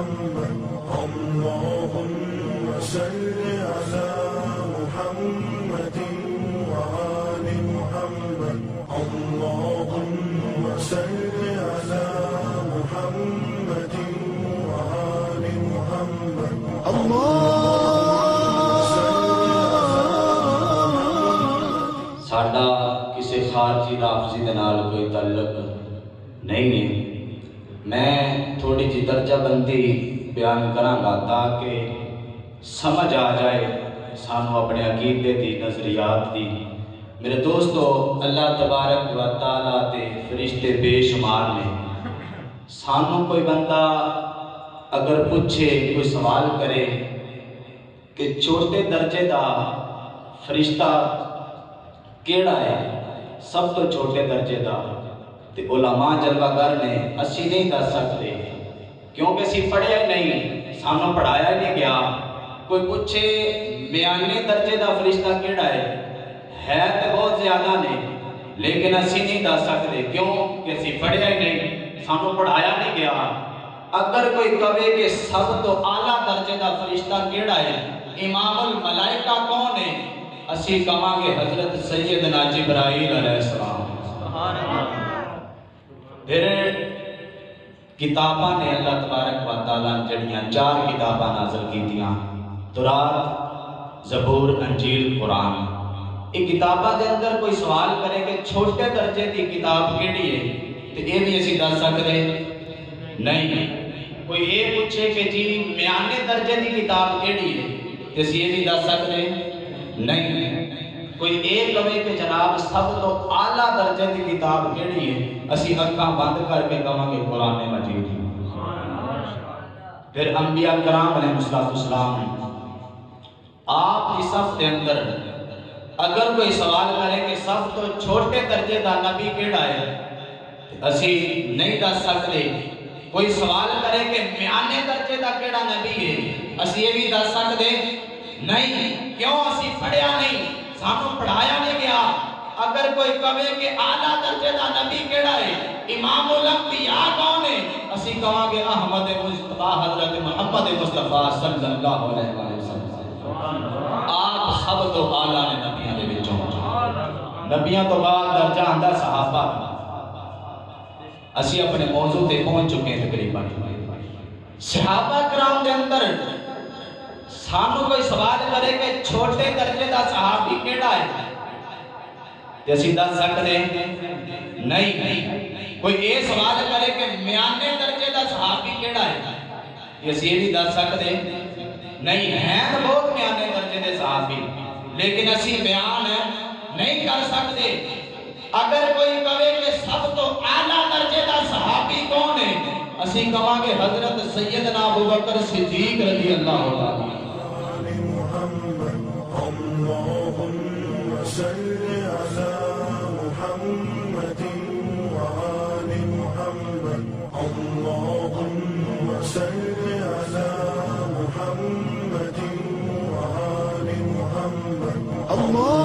محمد اللهم صل على محمد وآل محمد اللهم صل على محمد وآل محمد ساڈا کسی خارجی لفظ دے نال کوئی تعلق نہیں ہے. میں تھوڑی جی درجہ بندی بیان کراں گا تاکہ سمجھ آ جائے سانو اپنے عقیدے دی نظریات دی. میرے دوستو، اللہ تبارک و تعالیٰ دے فرشتے بے شمار نے. سانو کوئی بندہ اگر پوچھے، کوئی سوال کرے کہ چھوٹے درجے دا فرشتہ کیڑا ہے، سب تو چھوٹے درجے دا، تے علماء جلوہ گر نے اسی نہیں دس سکتے کیونکہ اسی پڑھیا ہی نہیں، سانو پڑھایا ہی نہیں گیا. کوئی پوچھے 92 درجے دا فرشتہ کیڑا ہے تے بہت زیادہ نے، لیکن اسی نہیں دس سکتے کیوں کہ اسی پڑھیا ہی نہیں، سانو پڑھایا نہیں گیا. اگر کوئی کہے کہ سب تو اعلیٰ درجے دا فرشتہ کیڑا ہے، امام الملائکہ کون ہے، اسی کہاں گے حضرت سیدنا جبرائیل علیہ السلام. پھر کتاباں نے اللہ تبارک و تعالیٰ نے جڑیاں 4 کتاباں نازل کیتیاں، تورات، زبور، انجیل، قرآن. یہ کتاباں دے اندر کوئی سوال کرے کہ چھوٹے درجے دی کتاب کیڑی ہے تو یہ بھی اسی دس سکتے نہیں. کوئی یہ پوچھے کہ جی 92 درجے دی کتاب کیڑی ہے تو اسی یہ بھی دس سکتے نہیں. کوئی ایک کہے کہ جناب سب تو اعلیٰ درجے دی کتاب کیڑی ہے، اسی اکھاں بند کر کے کہاں گے قرآن مجید. پھر انبیاء کرام علیہ السلام آپ کی صف کے اندر اگر کوئی سوال کرے کہ سب تو چھوٹے درجے دا نبی کیڑا ہے اسی نہیں دس سکتے. کوئی سوال کرے کہ 92 درجے دا کیڑا نبی ہے، اسی یہ بھی دس سکتے نہیں. کیوں؟ اسی پڑھیا نہیں، سانو پڑھایا نہیں گیا. اگر کوئی کہے کہ اعلیٰ درجے دا نبی کیڑا ہے، امام الانبیاء کون ہے، اسی کہاں گے احمد مصطفیٰ حضرت محمد مصطفیٰ صلی اللہ علیہ وسلم. آپ سب تو اعلیٰ نے نبیوں دے وچوں. نبیوں تو بعد درجہ آندا صحابہ. اسی اپنے موضوع تے پہنچ چکے ہیں تقریباً. صحابہ کرام دے اندر سانو کوئی سوال کرے کہ چھوٹے درجے دا صحابی کیڑا ہے تے اسی دس سکتے نہیں. کوئی یہ سوال کرے کہ 92 درجے دا صحابی کیڑا ہے تے اسی یہ بھی دس سکتے نہیں. ہیں تو بہت 92 درجے دے صحابی، لیکن اسی بیان نہیں کر سکتے. اگر کوئی کہے کہ سب تو اعلیٰ درجے دا صحابی کون ہے، اسی کہاں گے حضرت سیدنا ابوبکر صدیق رضی اللہ عنہ. اللهم صل على محمد وآل محمد اللهم صل على محمد وآل محمد.